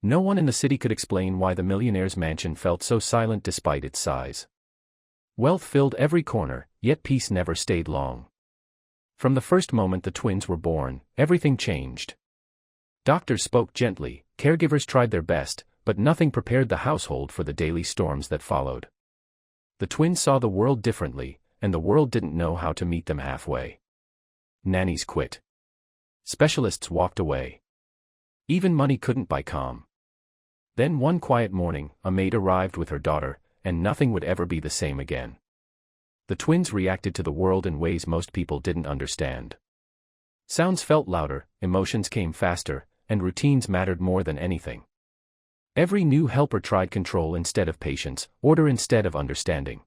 No one in the city could explain why the millionaire's mansion felt so silent despite its size. Wealth filled every corner, yet peace never stayed long. From the first moment the twins were born, everything changed. Doctors spoke gently, caregivers tried their best, but nothing prepared the household for the daily storms that followed. The twins saw the world differently, and the world didn't know how to meet them halfway. Nannies quit. Specialists walked away. Even money couldn't buy calm. Then one quiet morning, a maid arrived with her daughter, and nothing would ever be the same again. The twins reacted to the world in ways most people didn't understand. Sounds felt louder, emotions came faster, and routines mattered more than anything. Every new helper tried control instead of patience, order instead of understanding.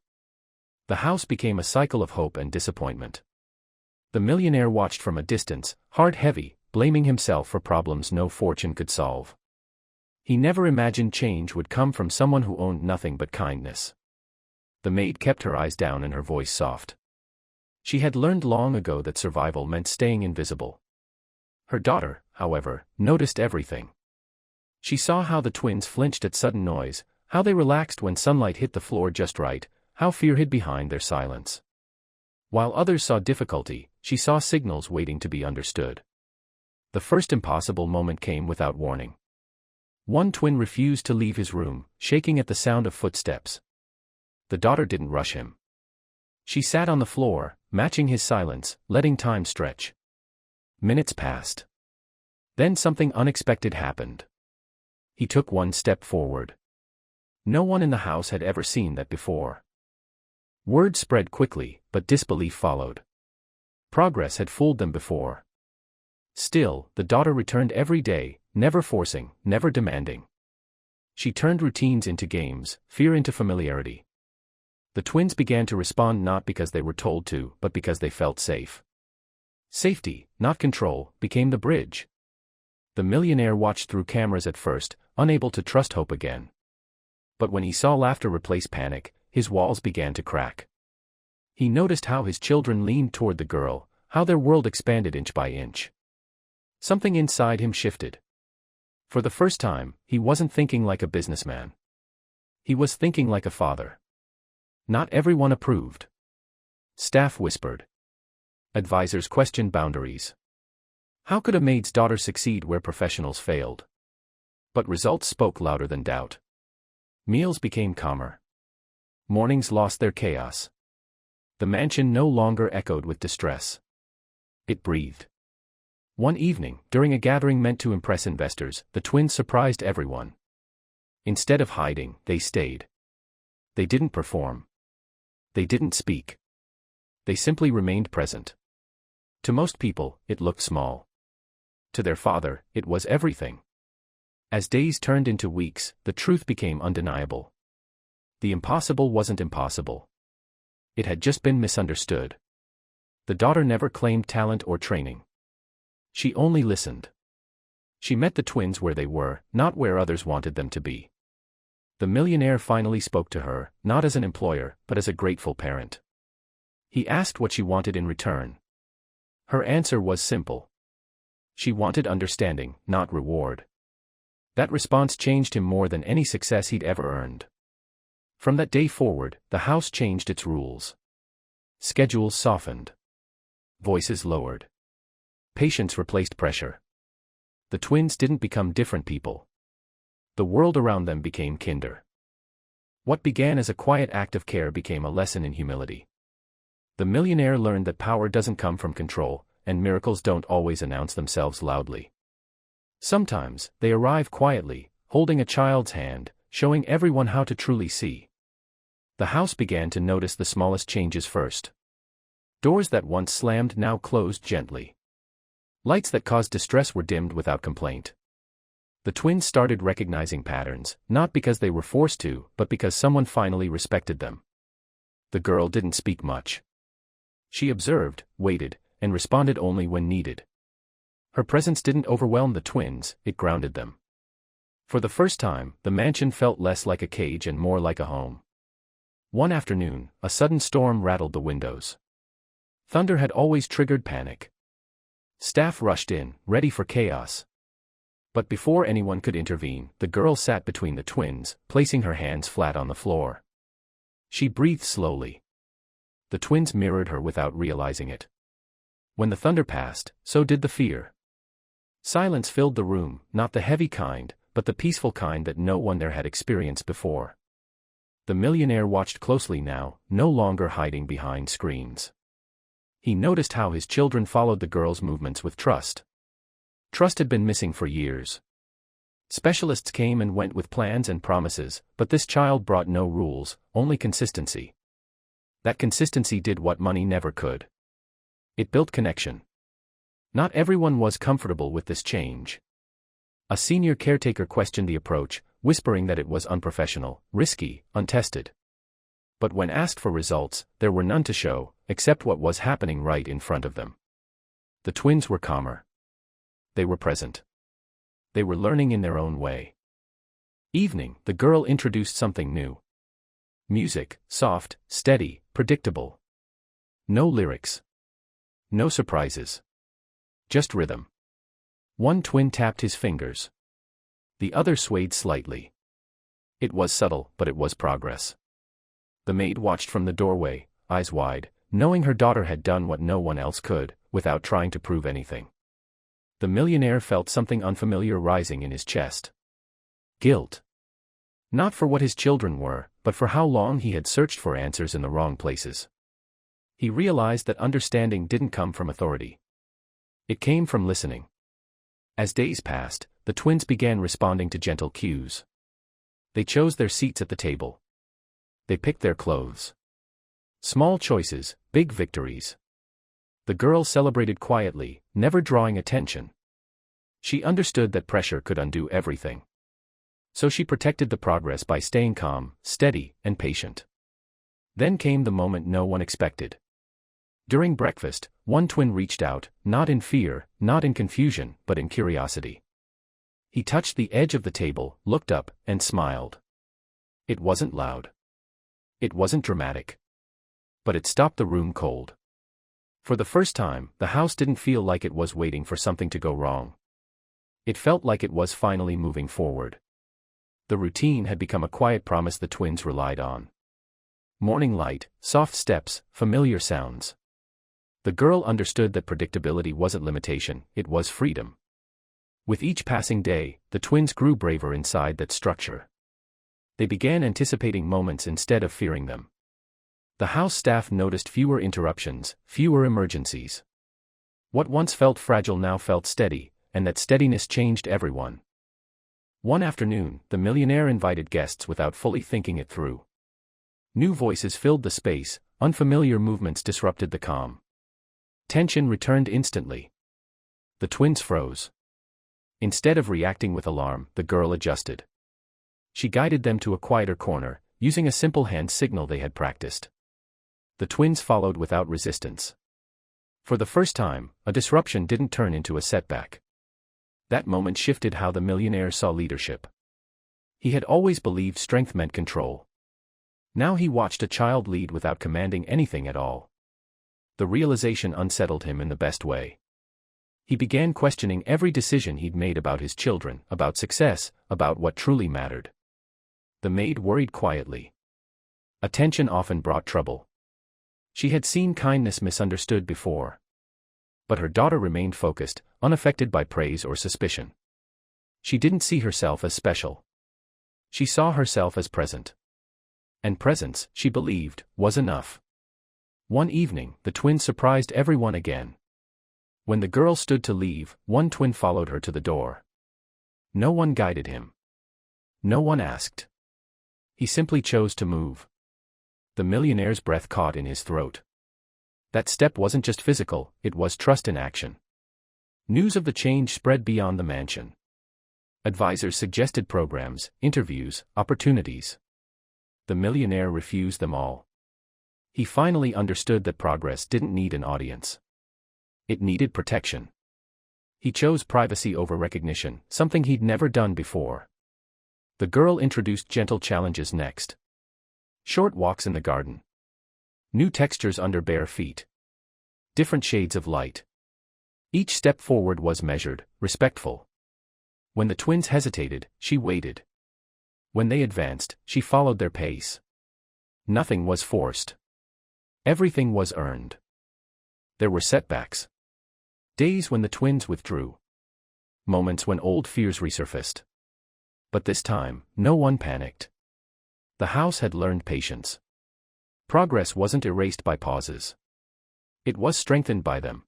The house became a cycle of hope and disappointment. The millionaire watched from a distance, heart heavy, blaming himself for problems no fortune could solve. He never imagined change would come from someone who owned nothing but kindness. The maid kept her eyes down and her voice soft. She had learned long ago that survival meant staying invisible. Her daughter, however, noticed everything. She saw how the twins flinched at sudden noise, how they relaxed when sunlight hit the floor just right, how fear hid behind their silence. While others saw difficulty, she saw signals waiting to be understood. The first impossible moment came without warning. One twin refused to leave his room, shaking at the sound of footsteps. The daughter didn't rush him. She sat on the floor, matching his silence, letting time stretch. Minutes passed. Then something unexpected happened. He took one step forward. No one in the house had ever seen that before. Word spread quickly, but disbelief followed. Progress had fooled them before. Still, the daughter returned every day, never forcing, never demanding. She turned routines into games, fear into familiarity. The twins began to respond not because they were told to, but because they felt safe. Safety, not control, became the bridge. The millionaire watched through cameras at first, unable to trust hope again. But when he saw laughter replace panic, his walls began to crack. He noticed how his children leaned toward the girl, how their world expanded inch by inch. Something inside him shifted. For the first time, he wasn't thinking like a businessman. He was thinking like a father. Not everyone approved. Staff whispered. Advisors questioned boundaries. How could a maid's daughter succeed where professionals failed? But results spoke louder than doubt. Meals became calmer. Mornings lost their chaos. The mansion no longer echoed with distress. It breathed. One evening, during a gathering meant to impress investors, the twins surprised everyone. Instead of hiding, they stayed. They didn't perform. They didn't speak. They simply remained present. To most people, it looked small. To their father, it was everything. As days turned into weeks, the truth became undeniable. The impossible wasn't impossible. It had just been misunderstood. The daughter never claimed talent or training. She only listened. She met the twins where they were, not where others wanted them to be. The millionaire finally spoke to her, not as an employer, but as a grateful parent. He asked what she wanted in return. Her answer was simple. She wanted understanding, not reward. That response changed him more than any success he'd ever earned. From that day forward, the house changed its rules. Schedules softened. Voices lowered. Patience replaced pressure. The twins didn't become different people. The world around them became kinder. What began as a quiet act of care became a lesson in humility. The millionaire learned that power doesn't come from control, and miracles don't always announce themselves loudly. Sometimes, they arrive quietly, holding a child's hand, showing everyone how to truly see. The house began to notice the smallest changes first. Doors that once slammed now closed gently. Lights that caused distress were dimmed without complaint. The twins started recognizing patterns, not because they were forced to, but because someone finally respected them. The girl didn't speak much. She observed, waited, and responded only when needed. Her presence didn't overwhelm the twins, it grounded them. For the first time, the mansion felt less like a cage and more like a home. One afternoon, a sudden storm rattled the windows. Thunder had always triggered panic. Staff rushed in, ready for chaos. But before anyone could intervene, the girl sat between the twins, placing her hands flat on the floor. She breathed slowly. The twins mirrored her without realizing it. When the thunder passed, so did the fear. Silence filled the room, not the heavy kind, but the peaceful kind that no one there had experienced before. The millionaire watched closely now, no longer hiding behind screens. He noticed how his children followed the girl's movements with trust. Trust had been missing for years. Specialists came and went with plans and promises, but this child brought no rules, only consistency. That consistency did what money never could. It built connection. Not everyone was comfortable with this change. A senior caretaker questioned the approach, whispering that it was unprofessional, risky, untested. But when asked for results, there were none to show, except what was happening right in front of them. The twins were calmer. They were present. They were learning in their own way. Evening, the girl introduced something new. Music, soft, steady, predictable. No lyrics. No surprises. Just rhythm. One twin tapped his fingers. The other swayed slightly. It was subtle, but it was progress. The maid watched from the doorway, eyes wide, knowing her daughter had done what no one else could, without trying to prove anything. The millionaire felt something unfamiliar rising in his chest. Guilt. Not for what his children were, but for how long he had searched for answers in the wrong places. He realized that understanding didn't come from authority. It came from listening. As days passed, the twins began responding to gentle cues. They chose their seats at the table. They picked their clothes. Small choices, big victories. The girl celebrated quietly, never drawing attention. She understood that pressure could undo everything. So she protected the progress by staying calm, steady, and patient. Then came the moment no one expected. During breakfast, one twin reached out, not in fear, not in confusion, but in curiosity. He touched the edge of the table, looked up, and smiled. It wasn't loud. It wasn't dramatic. But it stopped the room cold. For the first time, the house didn't feel like it was waiting for something to go wrong. It felt like it was finally moving forward. The routine had become a quiet promise the twins relied on. Morning light, soft steps, familiar sounds. The girl understood that predictability wasn't limitation, it was freedom. With each passing day, the twins grew braver inside that structure. They began anticipating moments instead of fearing them. The house staff noticed fewer interruptions, fewer emergencies. What once felt fragile now felt steady, and that steadiness changed everyone. One afternoon, the millionaire invited guests without fully thinking it through. New voices filled the space, unfamiliar movements disrupted the calm. Tension returned instantly. The twins froze. Instead of reacting with alarm, the girl adjusted. She guided them to a quieter corner, using a simple hand signal they had practiced. The twins followed without resistance. For the first time, a disruption didn't turn into a setback. That moment shifted how the millionaire saw leadership. He had always believed strength meant control. Now he watched a child lead without commanding anything at all. The realization unsettled him in the best way. He began questioning every decision he'd made about his children, about success, about what truly mattered. The maid worried quietly. Attention often brought trouble. She had seen kindness misunderstood before. But her daughter remained focused, unaffected by praise or suspicion. She didn't see herself as special. She saw herself as present. And presence, she believed, was enough. One evening, the twins surprised everyone again. When the girl stood to leave, one twin followed her to the door. No one guided him. No one asked. He simply chose to move. The millionaire's breath caught in his throat. That step wasn't just physical, it was trust in action. News of the change spread beyond the mansion. Advisors suggested programs, interviews, opportunities. The millionaire refused them all. He finally understood that progress didn't need an audience. It needed protection. He chose privacy over recognition, something he'd never done before. The girl introduced gentle challenges next. Short walks in the garden. New textures under bare feet. Different shades of light. Each step forward was measured, respectful. When the twins hesitated, she waited. When they advanced, she followed their pace. Nothing was forced. Everything was earned. There were setbacks. Days when the twins withdrew. Moments when old fears resurfaced. But this time, no one panicked. The house had learned patience. Progress wasn't erased by pauses. It was strengthened by them.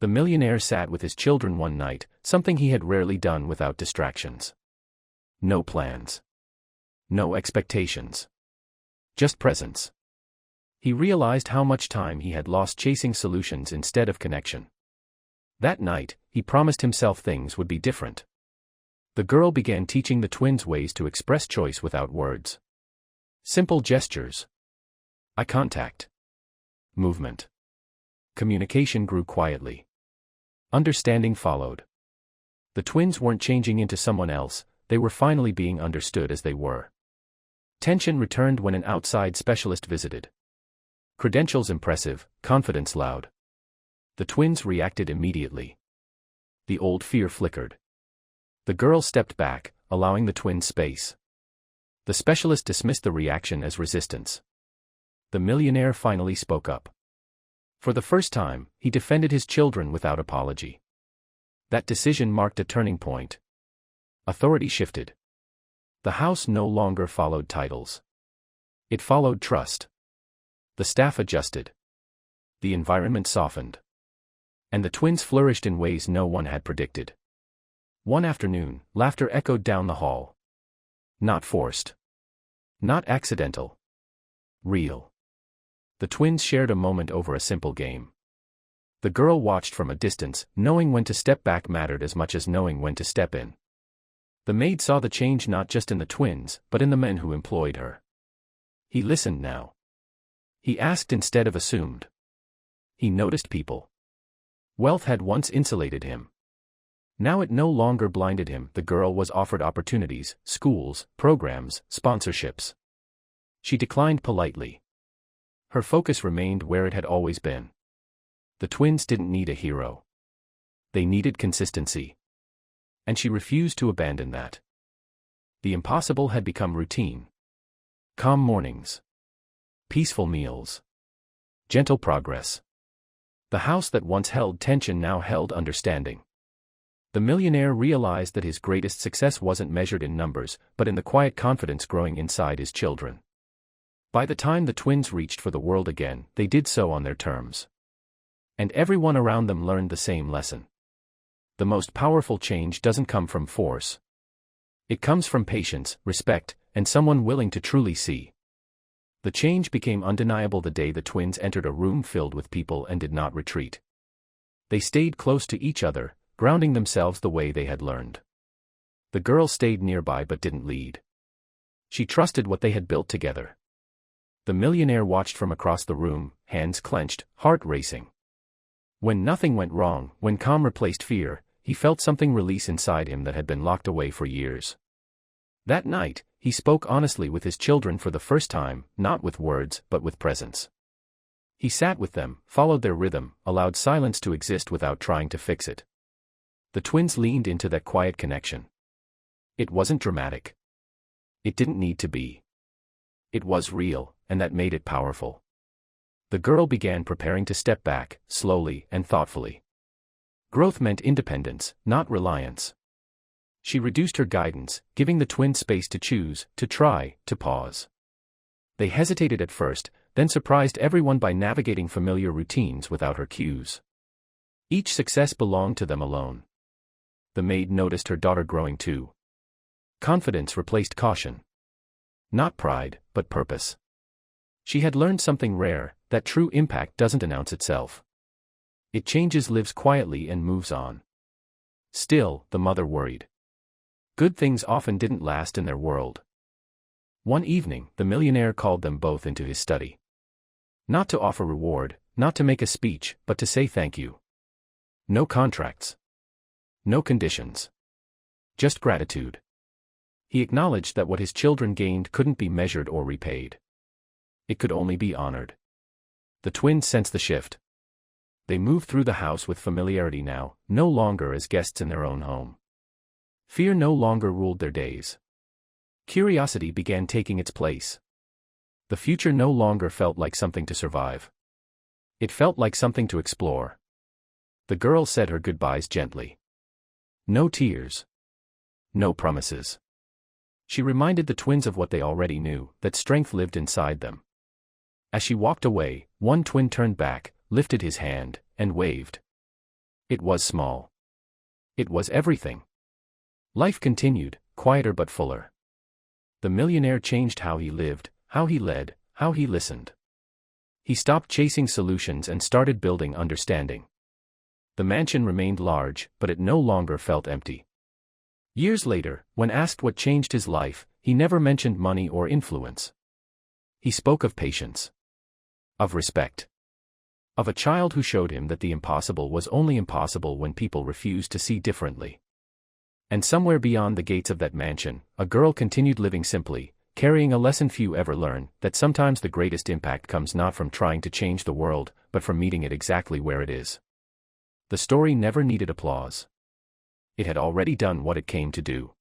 The millionaire sat with his children one night, something he had rarely done without distractions. No plans. No expectations. Just presence. He realized how much time he had lost chasing solutions instead of connection. That night, he promised himself things would be different. The girl began teaching the twins ways to express choice without words. Simple gestures. Eye contact. Movement. Communication grew quietly. Understanding followed. The twins weren't changing into someone else, they were finally being understood as they were. Tension returned when an outside specialist visited. Credentials impressive, confidence loud. The twins reacted immediately. The old fear flickered. The girl stepped back, allowing the twins space. The specialist dismissed the reaction as resistance. The millionaire finally spoke up. For the first time, he defended his children without apology. That decision marked a turning point. Authority shifted. The house no longer followed titles. It followed trust. The staff adjusted. The environment softened. And the twins flourished in ways no one had predicted. One afternoon, laughter echoed down the hall. Not forced. Not accidental. Real. The twins shared a moment over a simple game. The girl watched from a distance, knowing when to step back mattered as much as knowing when to step in. The maid saw the change not just in the twins, but in the men who employed her. He listened now. He asked instead of assumed. He noticed people. Wealth had once insulated him. Now it no longer blinded him. The girl was offered opportunities, schools, programs, sponsorships. She declined politely. Her focus remained where it had always been. The twins didn't need a hero. They needed consistency. And she refused to abandon that. The impossible had become routine. Calm mornings. Peaceful meals. Gentle progress. The house that once held tension now held understanding. The millionaire realized that his greatest success wasn't measured in numbers, but in the quiet confidence growing inside his children. By the time the twins reached for the world again, they did so on their terms. And everyone around them learned the same lesson. The most powerful change doesn't come from force. It comes from patience, respect, and someone willing to truly see. The change became undeniable the day the twins entered a room filled with people and did not retreat. They stayed close to each other, grounding themselves the way they had learned. The girl stayed nearby but didn't lead. She trusted what they had built together. The millionaire watched from across the room, hands clenched, heart racing. When nothing went wrong, when calm replaced fear, he felt something release inside him that had been locked away for years. That night, he spoke honestly with his children for the first time, not with words, but with presence. He sat with them, followed their rhythm, allowed silence to exist without trying to fix it. The twins leaned into that quiet connection. It wasn't dramatic. It didn't need to be. It was real, and that made it powerful. The girl began preparing to step back, slowly and thoughtfully. Growth meant independence, not reliance. She reduced her guidance, giving the twins space to choose, to try, to pause. They hesitated at first, then surprised everyone by navigating familiar routines without her cues. Each success belonged to them alone. The maid noticed her daughter growing too. Confidence replaced caution. Not pride, but purpose. She had learned something rare, that true impact doesn't announce itself. It changes, lives quietly and moves on. Still, the mother worried. Good things often didn't last in their world. One evening, the millionaire called them both into his study. Not to offer reward, not to make a speech, but to say thank you. No contracts. No conditions. Just gratitude. He acknowledged that what his children gained couldn't be measured or repaid. It could only be honored. The twins sensed the shift. They moved through the house with familiarity now, no longer as guests in their own home. Fear no longer ruled their days. Curiosity began taking its place. The future no longer felt like something to survive. It felt like something to explore. The girl said her goodbyes gently. No tears. No promises. She reminded the twins of what they already knew, that strength lived inside them. As she walked away, one twin turned back, lifted his hand, and waved. It was small. It was everything. Life continued, quieter but fuller. The millionaire changed how he lived, how he led, how he listened. He stopped chasing solutions and started building understanding. The mansion remained large, but it no longer felt empty. Years later, when asked what changed his life, he never mentioned money or influence. He spoke of patience. Of respect. Of a child who showed him that the impossible was only impossible when people refused to see differently. And somewhere beyond the gates of that mansion, a girl continued living simply, carrying a lesson few ever learn, that sometimes the greatest impact comes not from trying to change the world, but from meeting it exactly where it is. The story never needed applause. It had already done what it came to do.